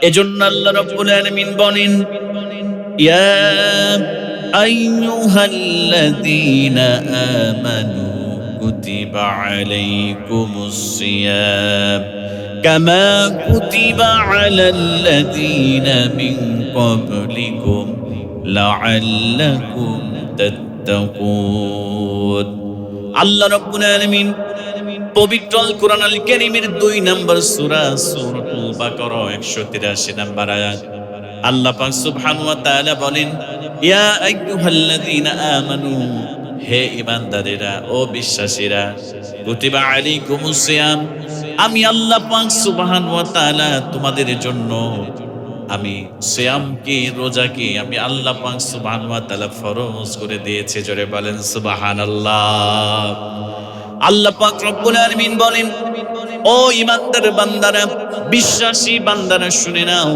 এজন্য আল্লাহ রাব্বুল আলামিন বলেন, ইয়া আইয়ুহাল্লাযীনা আমানু কুতিবা আলাইকুমুস সিয়াম কামা কুতিবা আলাল্লাযীনা মিন ক্বাবলিকুম লাআল্লাকুম তাত্তাকুন। আল্লাহ রাব্বুল আলামিন পবিত্র আল কোরআনুল কারীমের ২ নম্বর সূরা সূরাতুল বাকারা ১৮৩ নম্বর আয়াত আল্লাহ পাক সুবহানাহু ওয়া তাআলা বলেন, ইয়া আইয়ুহাল্লাযীনা আমানু, হে ঈমানদারেরা ও বিশ্বাসীরা, কুতিবা আলাইকুমুস সিয়াম, আমি আল্লাহ পাক সুবহানাহু ওয়া তাআলা তোমাদের জন্য আমি সিয়ামকে, রোজাকে আমি আল্লাহ পাক সুবহানাহু ওয়া তাআলা ফরজ করে দিয়েছি। জোরে বলেন সুবহানাল্লাহ। আল্লাহ পাক রব্বুল আলামিন বলেন, ও ঈমানদার বান্দারা, বিশ্বাসী বান্দারা শুনে নাও,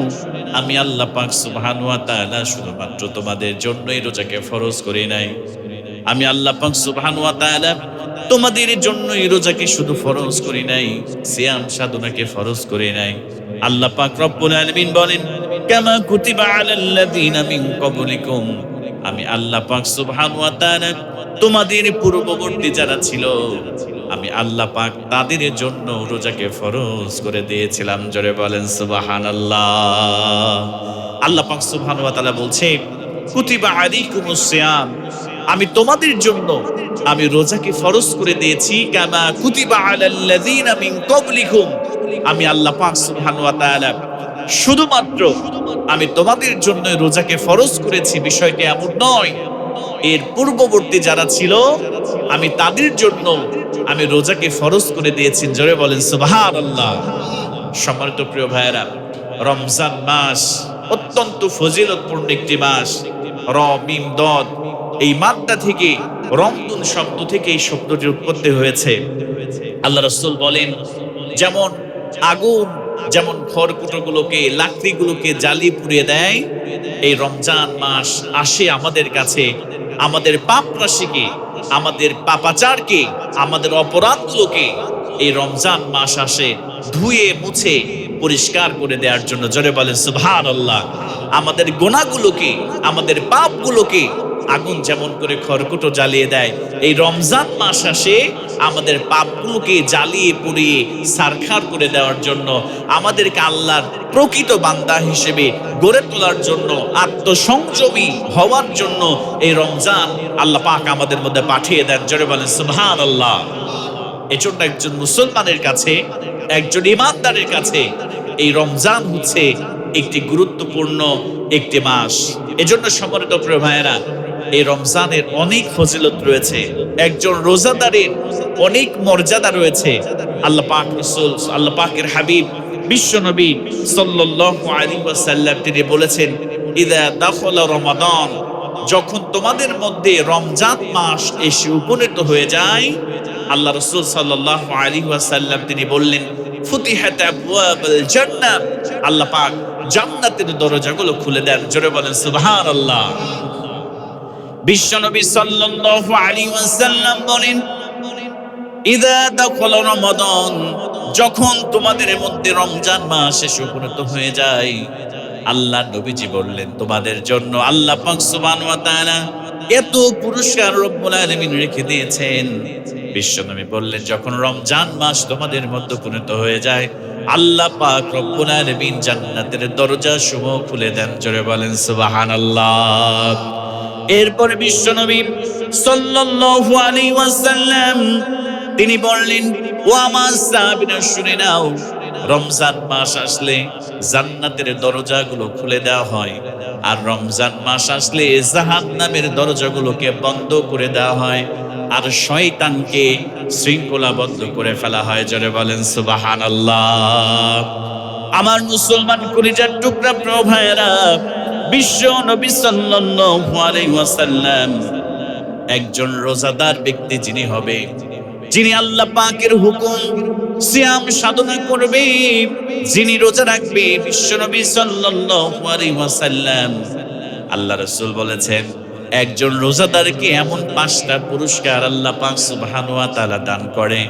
আমি আল্লাহ পাক সুবহানাহু ওয়া তাআলা শুধুমাত্র তোমাদের জন্যই রোজাকে ফরজ করি নাই। আমি আল্লাহ পাক সুবহানাহু ওয়া তাআলা তোমাদের জন্যই রোজাকে শুধু ফরজ করি নাই, সিয়াম সাধনাকে ফরজ করি নাই। আল্লাহ পাক রব্বুল আলামিন বলেন, কামা কুতিবা আলাল্লাযীনা মিন ক্বাবলিকুম, আমি আল্লাহ পাক সুবহানাহু ওয়া তাআলা তোমাদের পূর্ববর্তী যারা ছিল, আমি আল্লাহ পাক তাদের জন্য রোজাকে ফরজ করে দিয়েছিলাম। জোরে বলেন সুবহানাল্লাহ। আল্লাহ পাক সুবহানাহু ওয়া তাআলা বলছে, কুতিবা আলাইকুমুস সিয়াম, আমি তোমাদের জন্য আমি রোজাকে ফরজ করে দিয়েছি, কামা কুতিবা আলাল্লাযীনা মিন ক্বাবলিকুম, আমি আল্লাহ পাক সুবহানাহু ওয়া তাআলা শুধুমাত্র আমি তোমাদের জন্য রোজাকে ফরজ করেছি, বিষয়টি এমন নয়, এর পূর্ববর্তী যারা ছিল আমি তাদের জন্য আমি রোজাকে ফরজ করে দিয়েছি। জোরে বলেন সুবহানাল্লাহ। সম্মানিত প্রিয় ভাইয়েরা, রমজান মাস অত্যন্ত ফজিলতপূর্ণ একটি মাস। র মিম দদ এই মাদ্দা থেকে, রমদুন শব্দ থেকে এই শব্দটির উৎপত্তি হয়েছে। আল্লাহ রাসূল বলেন, যেমন আগুন যেমন খড়কুটোগুলোকে, লাকড়িগুলোকে জ্বালিয়ে পুড়িয়ে দেয়, এই রমজান মাস আসে আমাদের কাছে আমাদের পাপ রাশিকে, আমাদের পাপাচারকে, আমাদের অপরাধগুলোকে এই রমজান মাস আসে ধুয়ে মুছে পরিষ্কার করে দেওয়ার জন্য। জোরে বলেন সুবহানাল্লাহ। আমাদের গুনাহগুলোকে, আমাদের পাপগুলোকে আগুন যেমন করে খড়কুটো জ্বালিয়ে দেয়, এই রমজান মাস আসে আমাদের পাপগুলোকে জ্বালিয়ে পুড়িয়ে সারখার করে দেওয়ার জন্য, আমাদেরকে আল্লাহর প্রকৃত বান্দা হিসেবে গড়ে তোলার জন্য, আত্মসংযমী হওয়ার জন্য এই রমজান আল্লাহ পাক আমাদের মধ্যে পাঠিয়ে দেন। জোরে বলেন সুবহানাল্লাহ। এজন্য একজন মুসলমানের কাছে, একজন ঈমানদারের কাছে এই রমজান হচ্ছে একটি গুরুত্বপূর্ণ একটি মাস। এজন্য সম্মানিত প্রিয় ভাইয়েরা, এই রমজানের অনেক ফজিলত রয়েছে, একজন রোজাদারের অনেক মর্যাদা রয়েছে। আল্লাহ পাক রাসূল, আল্লাহ পাকের হাবিব বিশ্ব নবী সাল্লাল্লাহু আলাইহি ওয়াসাল্লাম তিনি বলেছেন, ইযা দাখালা রমাদান, যখন তোমাদের মধ্যে রমজান মাস এসে উপনীত হয়ে যায়, আল্লাহ রাসূল সাল্লাল্লাহু আলাইহি ওয়াসাল্লাম তিনি বললেন, ফুতিহাত আবওয়াবুল জান্নাহ, আল্লাহ পাক জান্নাতের দরজাগুলো খুলে দেন। জোরে বলেন সুবহানাল্লাহ। বিশ্বনবী সাল্লাল্লাহু আলাইহি ওয়াসাল্লাম বলেন, ইযা দাখালা রমাদান, যখন তোমাদের মধ্যে রমজান মাস এসে উপনীত হয়ে যায়, আল্লাহ নবীজি বললেন, তোমাদের জন্য আল্লাহ পাক সুবহানাহু ওয়া তাআলা এত পুরস্কার রব্বুল আলামিন রেখে দিয়েছেন। বিশ্বনবী বললেন, যখন রমজান মাস তোমাদের মধ্যে উপনীত হয়ে যায়, আল্লাহ পাক রব্বুল আলামিন জান্নাতের দরজা সমূহ খুলে দেন। জোরে বলেন সুবহানাল্লাহ। এরপরে বিশ্বনবী সাল্লাল্লাহু আলাইহি ওয়াসাল্লাম তিনি বললেন, ও আমার সাহাবীরা শুনে নাও, রমজান মাস আসলে জান্নাতের দরজাগুলো খুলে দেওয়া হয়, আর রমজান মাস আসলে জাহান্নামের দরজাগুলোকে বন্ধ করে দেওয়া হয়, আর শয়তানকে শৃঙ্খলাবদ্ধ করে ফেলা হয়। জোরে বলেন সুবহানাল্লাহ। আমার মুসলমান কলিজার টুকরা প্রিয় ভাইয়েরা, বিশ্ব নবী সাল্লাল্লাহু আলাইহি ওয়াসাল্লাম একজন রোজাদার ব্যক্তি যিনি হবে, যিনি আল্লাহ পাকের হুকুম সিয়াম সাধনা করবে, যিনি রোজা রাখবে, বিশ্বনবী সাল্লাল্লাহু আলাইহি ওয়াসাল্লাম আল্লাহ রাসূল বলেছেন, একজন রোজাদারকে এমন 5টা পুরস্কার আল্লাহ পাক সুবহানাহু ওয়া তাআলা দান করে,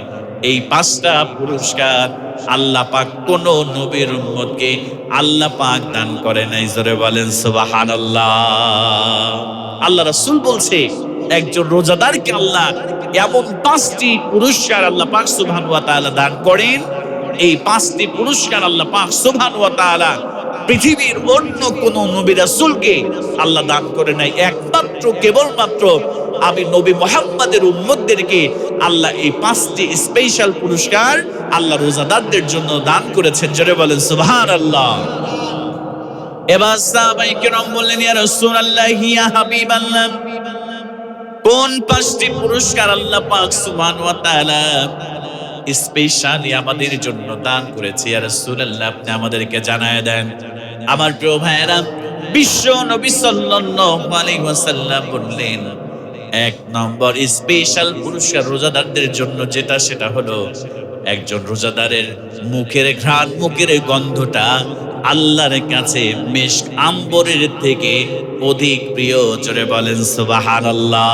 এই পাঁচটা পুরস্কার আল্লাহ পাক কোন নবীর উম্মতকে আল্লাহ পাক দান করে নাই। জোরে বলেন সুবহানাল্লাহ। আল্লাহ রাসূল বলছে একজন রোজাদারকে আল্লাহ এমন পাঁচটি পুরস্কার আল্লাহ পাক সুবহানাহু ওয়া তাআলা দান করেন, এই পাঁচটি পুরস্কার আল্লাহ পাক সুবহানাহু ওয়া তাআলা পৃথিবীর অন্য কোন নবী রাসূলকে আল্লাহ দান করে নাই। একমাত্র কেবলমাত্র আমি নবী মুহাম্মদের উম্মতদেরকে আল্লাহ এই পাঁচটি স্পেশাল পুরস্কার আল্লাহ রোজাদারদের জন্য দান করেছেন। জোরে বলেন সুবহানাল্লাহ। এবার সাহাবায়ে কেরাম বললেন, ইয়া রাসূলুল্লাহ, ইয়া হাবিবাল্লাহ, কোন পাঁচটি পুরস্কার আল্লাহ পাক সুবহানাহু ওয়া তাআলা স্পেশালি আমাদের জন্য দান করেছে? ইয়া রাসূলুল্লাহ, আপনি আমাদেরকে জানায় দেন। আমার প্রিয় ভাইয়েরা, বিশ্ব নবী সাল্লাল্লাহু আলাইহি ওয়াসাল্লাম বললেন, এক নম্বর স্পেশাল পুরস্কার রোজাদারদের জন্য যেটা, সেটা হলো একজন রোজাদারের মুখের ঘ্রাণ, মুখের গন্ধটা আল্লাহর কাছে মিশক আম্বরের থেকে অধিক প্রিয়। জোরে বলেন সুবহানাল্লাহ।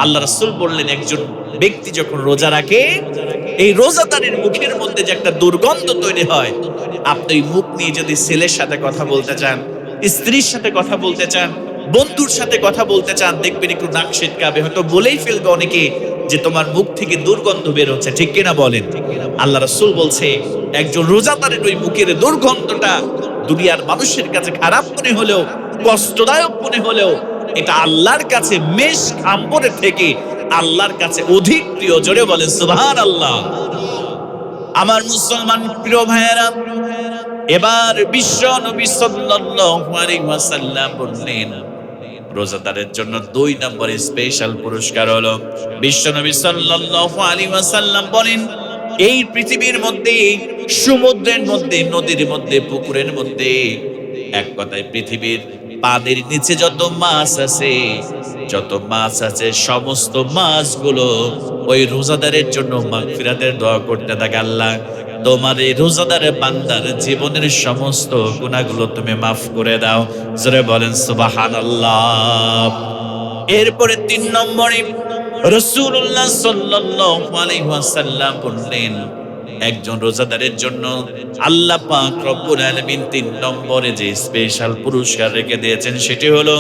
আল্লাহ রাসূল বললেন, একজন ব্যক্তি যখন রোজা রাখে, এই রোজাদারের মুখের মধ্যে যে একটা দুর্গন্ধ তৈরি হয়, আপনি মুখ নিয়ে যদি ছেলের সাথে কথা বলতে চান, স্ত্রীর সাথে কথা বলতে চান, বন্ধুর সাথে কথা বলতে চান, দেখবেন একটু নাক সিটকাবে, হয়তো বলেই ফেলবে অনেকে যে তোমার মুখ থেকে দুর্গন্ধ বের হচ্ছে। ঠিক কিনা বলেন? আল্লাহ রাসূল বলছে একজন রোজাদারের ওই মুখের দুর্গন্ধটা দুনিয়ার মানুষের কাছে খারাপ মনে হলেও, কষ্টদায়ক মনে হলেও, এটা আল্লাহর কাছে মিশক আম্বরের থেকে আল্লাহর কাছে অধিক প্রিয়। জোরে বলেন সুবহানাল্লাহ। আমার মুসলমান প্রিয় ভাইয়েরা, এবার বিশ্ব নবী সাল্লাল্লাহু আলাইহি ওয়াসাল্লাম বললেন, রোজাদারের জন্য দুই নম্বর স্পেশাল পুরস্কার হলো, বিশ্ব নবী সাল্লাল্লাহু আলাইহি ওয়াসাল্লাম বলেন, এই পৃথিবীর মধ্যে, সমুদ্রের মধ্যে, নদীর মধ্যে, পুকুরের মধ্যে, এক কথায় পৃথিবীর পানির নিচে যত মাছ আছে, সমস্ত মাছগুলো ওই রোজাদারের জন্য মাগফিরাতের দোয়া করতে থাকে, আল্লাহ তোমার এই রোজাদার বান্দার জীবনের সমস্ত গুনাহগুলো তুমি মাফ করে দাও। জোরে বলেন সুবহানাল্লাহ। এরপরে তিন নম্বরে রাসূলুল্লাহ সাল্লাল্লাহু আলাইহি ওয়াসাল্লাম বললেন, একজন রোজাদারের জন্য আল্লাহ পাক রব্বুল আলামিন তিন নম্বরে যে স্পেশাল পুরস্কার রেখে দিয়েছেন, সেটি হলো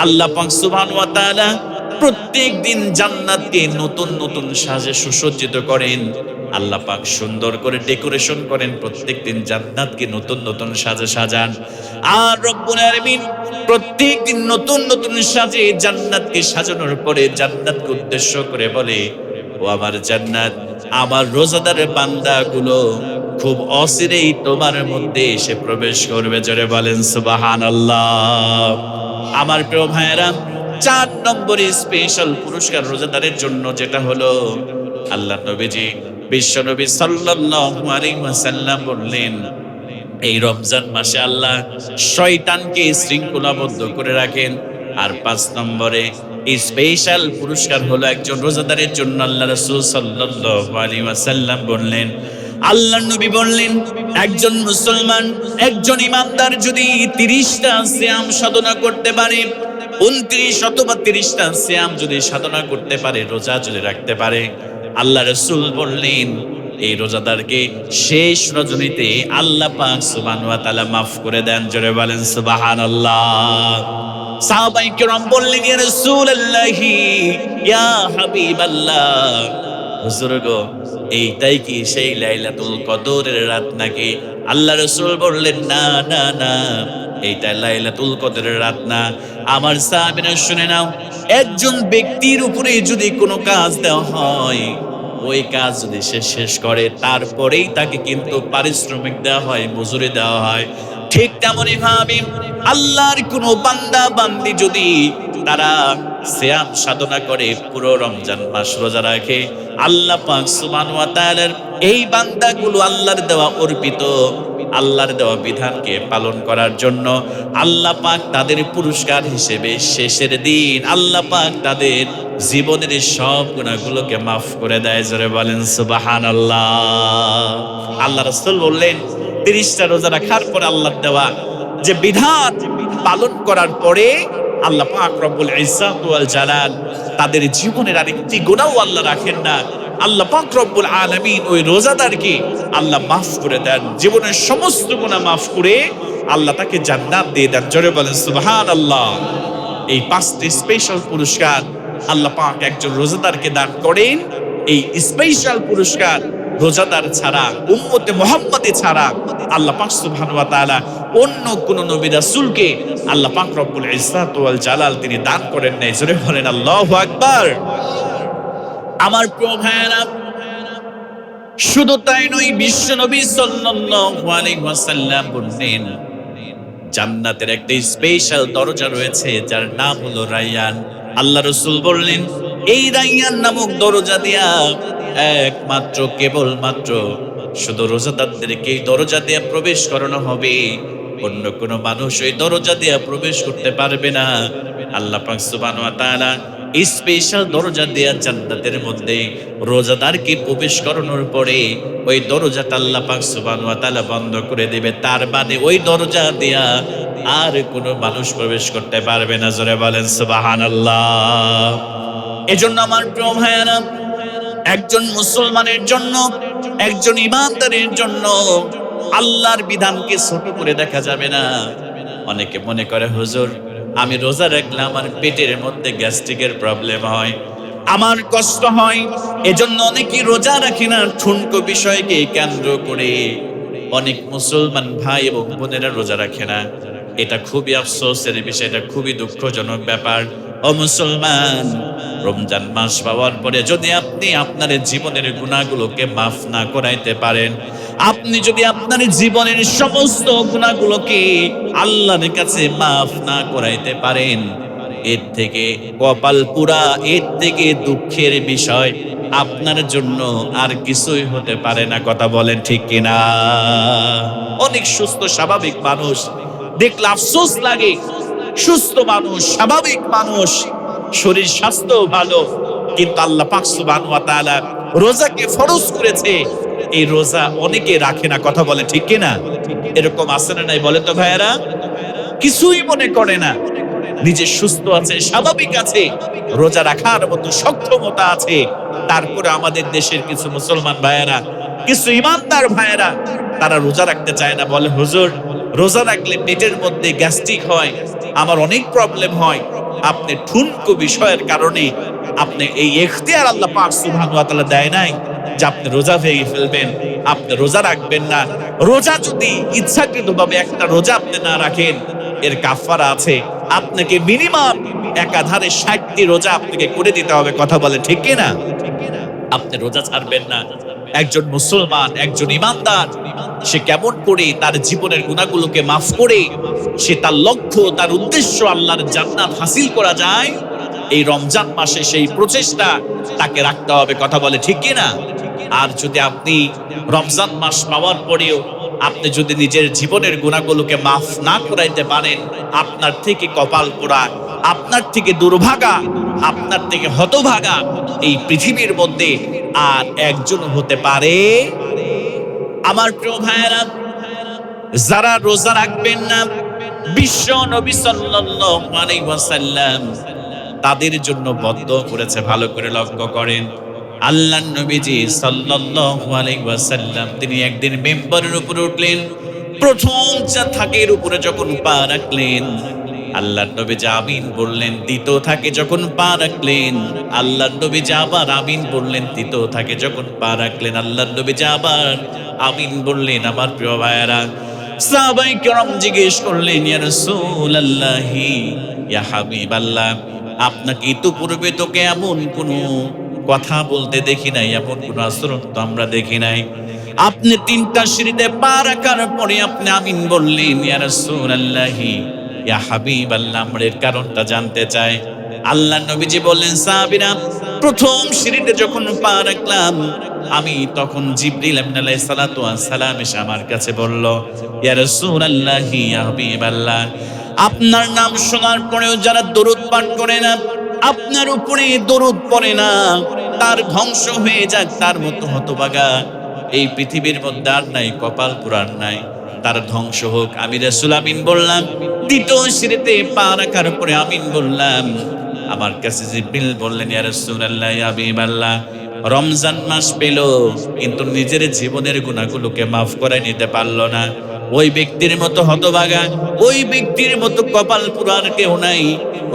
আল্লাহ পাক সুবহানাহু ওয়া তাআলা প্রত্যেক দিন জান্নাতকে নতুন নতুন সাজে সুসজ্জিত করেন। আল্লাহ পাক সুন্দর করে ডেকোরেশন করেন, প্রত্যেকদিন জান্নাতকে নতুন নতুন সাজে সাজান। আর রব্বুল আলামিন প্রত্যেকদিন নতুন নতুন সাজে জান্নাতকে সাজানোর পরে জান্নাতকে উদ্দেশ্য করে বলে, ও আমার জান্নাত, আমার রোজাদার বান্দাগুলো খুব অচিরেই তোমার মধ্যে এসে প্রবেশ করবে। জোরে বলেন সুবহানাল্লাহ। আমার প্রিয় ভাইয়েরা, চার নম্বরে স্পেশাল পুরস্কার রোজাদারের জন্য, যেটা হলো আল্লাহ নবীজি বিশ্ব নবী সাল্লাল্লাহু আলাইহি ওয়াসাল্লাম বললেন, এই রমজান মাসে আল্লাহ শয়তানকে শৃঙ্খলাবদ্ধ করে রাখেন। আর পাঁচ নম্বরে স্পেশাল পুরস্কার হলো একজন রোজাদারের জন্য, আল্লাহ রাসূল সাল্লাল্লাহু আলাইহি ওয়াসাল্লাম বললেন, আল্লাহর নবী বললেন, একজন মুসলমান, একজন ইমানদার যদি 30টা সিয়াম সাধনা করতে পারে, 29 অথবা 30টা সিয়াম যদি সাধনা করতে পারে, রোজা যদি রাখতে পারে, আল্লাহ রাসূল বললেন এই রোজাদারকে শেষ রজনীতে আল্লাহ পাক সুবহানাহু ওয়া তাআলা মাফ করে দেন। জোরে বলেন সুবহানাল্লাহ। সাহাবায়ে কেরাম বললেন, ইয়া রাসূলুল্লাহ, ইয়া হাবিবাল্লাহ, হুজুর গো, এইটাই কি সেই লাইলাতুল কদরের রাত নাকি? আল্লাহ রাসূল বললেন, না না না, এইটা লাইলাতুল কদরের রাত না। আমার সাহাবীরা শুনে নাও, একজন ব্যক্তির উপরে যদি কোনো কাজ দেওয়া হয়, ওই কাজ যদি সে শেষ করে, তারপরেই তাকে কিন্তু পারিশ্রমিক দেওয়া হয়, মজুরি দেওয়া হয়। ঠিক তেমনই ভাবে আল্লাহর কোনো বান্দা বান্দি যদি তারা সিয়াম সাধনা করে, পুরো রমজান মাস রোজা রাখে, আল্লাহ পাক সুবহানাহু ওয়া তাআলার এই বান্দাগুলো আল্লাহর দেওয়া অর্পিত, আল্লাহর দেওয়া বিধানকে পালন করার জন্য আল্লাহ পাক তাদের পুরস্কার হিসেবে শেষের দিন আল্লাহ পাক তাদের জীবনের সব গুনাহগুলোকে মাফ করে দেয়। জোরে বলেন সুবহানাল্লাহ। আল্লাহ রাসূল বললেন, 30টা রোজা রাখার পর আল্লাহর দেওয়া যে বিধান পালন করার পরে আল্লাহ পাক রব্বুল ইজ্জাত ওয়াল জালাল তাদের জীবনের আরেকটি গুনাহও আল্লাহ রাখেন না। আল্লাহ পাক রব্বুল আলামিন ওই রোজাদারকে আল্লাহ মাফ করে দেন, জীবনের সমস্ত গুনাহ মাফ করে আল্লাহ তাকে জান্নাত দিয়ে দেন। জোরে বলেন সুবহানাল্লাহ। এই 5টি স্পেশাল পুরস্কার আল্লাহ পাক একজন রোজাদারকে দান করেন। এই স্পেশাল পুরস্কার রোজাদার ছাড়া, উম্মতে মুহাম্মাদি ছাড়া আল্লাহ পাক সুবহানাহু ওয়া তাআলা অন্য কোন নবী রাসূলকে আল্লাহ পাক রব্বুল ইজ্জাত ওয়াল জালাল তিনি দান করেন নাই। জোরে বলেন আল্লাহু আকবার। আমার প্রিয় ভাইয়েরা, শুধু তাই নয়, বিশ্ব নবী সাল্লাল্লাহু আলাইহি ওয়াসাল্লাম বললেন জান্নাতের একটা স্পেশাল দরজা রয়েছে যার নাম হলো রায়্যান। আল্লাহ রাসূল বললেন এই রায়্যান নামক দরজা দিয়া একমাত্র কেবলমাত্র শুধু রোজাদারদেরকে এই দরজা দিয়ে প্রবেশ করানো হবে, অন্য কোনো মানুষ ওই দরজা দিয়ে প্রবেশ করতে পারবে না। আল্লাহ পাক সুবহানাহু ওয়া তাআলা স্পেশাল দরজা দেয়া জান্নাতের মধ্যে রোজাদারকে প্রবেশ করানোর পরে ওই দরজাটা আল্লাহ পাক সুবহানাহু ওয়া তাআলা বন্ধ করে দেবে। তার বাদে ওই দরজা দেয়া আর কোনো মানুষ প্রবেশ করতে পারবে না। জোরে বলেন সুবহানাল্লাহ। এজন্য আমার প্রিয় ভাইয়েরা, একজন মুসলমানের জন্য, একজন ইমানদারের জন্য আল্লাহর বিধানকে ছোট করে দেখা যাবে না। অনেকে মনে করে হুজুর আমি রোজা রাখলে আমার পেটের মধ্যে গ্যাস্ট্রিকের প্রবলেম হয়, আমার কষ্ট হয়, এজন্য অনেকেই রোজা রাখে না। ঠুনকো বিষয়কে কেন্দ্র করে অনেক মুসলমান ভাই এবং বোনেরা রোজা রাখে না। এটা খুবই আফসোসের বিষয়, এটা খুবই দুঃখজনক ব্যাপার। ও মুসলমান, রমজান মাস পাওয়ার পরে যদি আপনি আপনার জীবনের গুনাহগুলোকে মাফ না করাইতে পারেন, আপনি যদি আপনার জীবনের সমস্ত গুনাহগুলোকে আল্লাহর কাছে মাফ না করাইতে পারেন, এর থেকে কপাল পুরা, এর থেকে দুঃখের বিষয় আপনার জন্য আর কিছুই হতে পারে না। কথা বলেন ঠিক কিনা? অনেক সুস্থ স্বাভাবিক মানুষ দেখলে আফসোস লাগে, সুস্থ মানুষ, স্বাভাবিক মানুষ, শরীর স্বাস্থ্য ভালো, কিন্তু আল্লাহ পাক সুবহানাহু ওয়া তাআলা রোজাকে ফরজ করেছে, এই রোজা অনেকে রাখে না। কথা বলে ঠিক কিনা? এরকম আছে না নাই বলে তো ভাইয়েরা? কিছুই মনে করে না, নিজে সুস্থ আছে, স্বাভাবিক আছে, রোজা রাখার মতো সক্ষমতা আছে। তারপরে আমাদের দেশের কিছু মুসলমান ভাইয়েরা, কিছু ইমানদার ভাইয়েরা, তারা রোজা রাখতে চায় না। বলে হুজুর রোজা রাখলে পেটের মধ্যে গ্যাস্ট্রিক হয়, আমার অনেক প্রবলেম হয়। আপনি ঠুনকো বিষয়ের কারণে আপনি এই ইখতিয়ার আল্লাহ পাক সুবহানাহু ওয়া তাআলা দেয় নাই যে আপনি রোজা ভেঙে ফেলবেন, আপনি রোজা রাখবেন না। রোজা যদি ইচ্ছাকৃতভাবে একটা রোজা আপনি না রাখেন, এর কাফারা আছে, আপনাকে মিনিমাম একাধারে 60টি রোজা আপনাকে করে দিতে হবে। কথা বলে ঠিক কিনা? আপনি রোজা ছাড়বেন না। একজন মুসলমান, একজন ইমানদার, সে কেমন করে তার জীবনের গুনাহগুলোকে মাফ করে সে তার লক্ষ্য, তার উদ্দেশ্য আল্লাহর জান্নাত হাসিল করা যায়, এই রমজান মাসে সেই প্রচেষ্টা তাকে রাখতে হবে। কথা বলে ঠিক কিনা? আর যদি আপনি রমজান মাস পাওয়ার পরেও আপনি যদি নিজের জীবনের গুনাহগুলোকে মাফ না করাইতে পারেন, আপনার থেকে কপাল পোড়া, আপনার থেকে দুর্ভাগা, আপনার থেকে হতভাগা এই পৃথিবীর মধ্যে আর একজন হতে পারে। আমার প্রিয় ভাইয়েরা, যারা রোজা রাখবেন না, বিশ্ব নবী সাল্লাল্লাহু আলাইহি ওয়াসাল্লাম তাদের জন্য বদদোয়া করেছে। ভালো করে লক্ষ্য করেন, আল্লাহর নবীজি সাল্লাল্লাহু আলাইহি ওয়াসাল্লাম তিনি একদিন মিম্বরের উপরে উঠলেন, প্রথম থাকের উপরে যখন পা রাখলেন, আল্লাহর নবীজি আমিন বললেন। দ্বিতীয় থাকে যখন পা রাখলেন, আল্লাহর নবীজি আবার আমিন বললেন। তৃতীয় থাকে যখন পা রাখলেন, আল্লাহর নবীজি আবার আমিন বললেন। আমার প্রিয় ভাইয়েরা, সাহাবায়ে কেরাম জিজ্ঞেস করলেন, ইয়া রাসূলুল্লাহি, ইয়া হাবিবাল্লাহ, আপনাকে তো পূর্বে তো এমন কোনো কথা বলতে দেখি নাই, এমন কোন আচরণ তো আমরা দেখি নাই। আপনি 3টা সিঁড়িতে পা রাখার পরে আপনি আমিন বললেন। ইয়া রাসূলুল্লাহি, ইয়া হাবিবাল্লাহ, আমরা এর কারণটা জানতে চাই। আল্লাহর নবীজি বললেন, সাহাবীরা, প্রথম সিঁড়িতে যখন পা রাখলাম, আমি তখন জিবরিল আলাইহিস সালাতু ওয়াস সালাম এসে আমার কাছে বলল, ইয়া রাসূলুল্লাহি, ইয়া হাবিবাল্লাহ, আপনার নাম শোনার পরেও যারা দরুদ পাঠ করে না, আপনার উপরে দরুদ পড়ে না, তার ধ্বংস হয়ে যাক, তার মতো হতভাগা এই পৃথিবীর মধ্যে আর নাই, কপাল পুরার নাই, তার ধ্বংস হোক। আমি রাসূল আমিন বললাম। দ্বিতীয় সিঁড়িতে পা রাখার পরে আমিন বললাম। আমার কাছে জিবরিল বললেন, ইয়া রাসূলুল্লাহ, ইয়া হাবিবাল্লাহ, রমজান মাস পেল কিন্তু নিজের জীবনের গুনাহগুলোকে মাফ করে নিতে পারলো না। ওই ব্যক্তির মতো হতভাগা, ওই ব্যক্তির মতো কপাল পুরার কেউ নাই।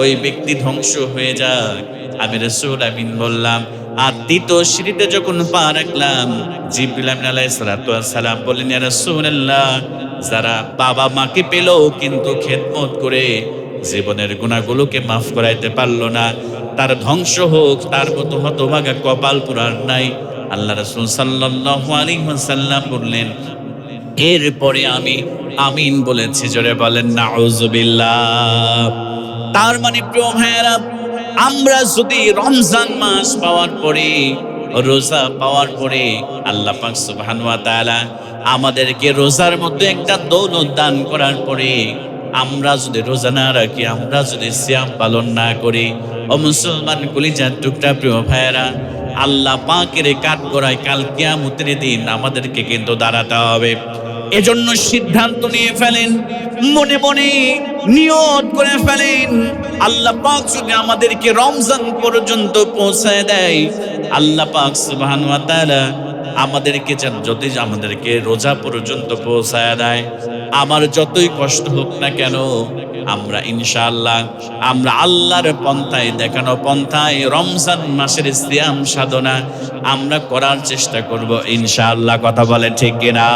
ওই ব্যক্তি ধ্বংস হয়ে যাক। আমি রাসূল আমিন বললাম। আর দ্বিতীয় সিঁড়িতে যখন পা রাখলাম, জিবরিল আমিন আলাইহিস সালাতু ওয়াস সালাম বললেন, ইয়া রাসূলুল্লাহ, যারা বাবা মাকে পেল কিন্তু খেদমত করে জীবনের গুনাহগুলোকে মাফ করাইতে পারলো না, তার ধ্বংস হোক, তার মতো হতভাগা কপাল পুরার নাই। আল্লাহ রাসূল সাল্লাল্লাহু আলাইহি ওয়াসাল্লাম বললেন, এরপরে আমি আমিন বলেছি। জোরে বলেন নাউযুবিল্লাহ। তার মানে প্রিয় ভাইয়েরা, আমরা যদি রমজান মাস পাওয়ার পরে, রোজা পাওয়ার পরে আল্লাহ পাক সুবহানাহু ওয়া তাআলা আমাদেরকে রোজার মধ্যে একটা দৌলত দান করার পরে আমরা যদি রোজা না রাখি, আমরা যদি সিয়াম পালন না করি, ও মুসলমান কলিজার টুকরা প্রিয় ভাইয়েরা, আল্লাহ পাকের কাঠগড়ায় কাল কিয়ামতের দিন আমাদেরকে কিন্তু দাঁড়াতে হবে। এজন্য সিদ্ধান্ত নিয়ে ফেলেন, মনে মনে নিয়ত করে ফেলেন, আল্লাহ পাক যদি আমাদেরকে রমজান পর্যন্ত পৌঁছায় দেয়, আল্লাহ পাক সুবহানাহু ওয়া তাআলা আমাদেরকে যদি আমাদেরকে রোজা পর্যন্ত পৌঁছায় দেয়, আমার যতই কষ্ট হোক না কেন, আমরা ইনশাআল্লাহ আমরা আল্লাহর পন্থায়, দেখানো পন্থায় রমজান মাসের সিয়াম সাধনা আমরা করার চেষ্টা করব ইনশাআল্লাহ। কথা বলে ঠিক কিনা?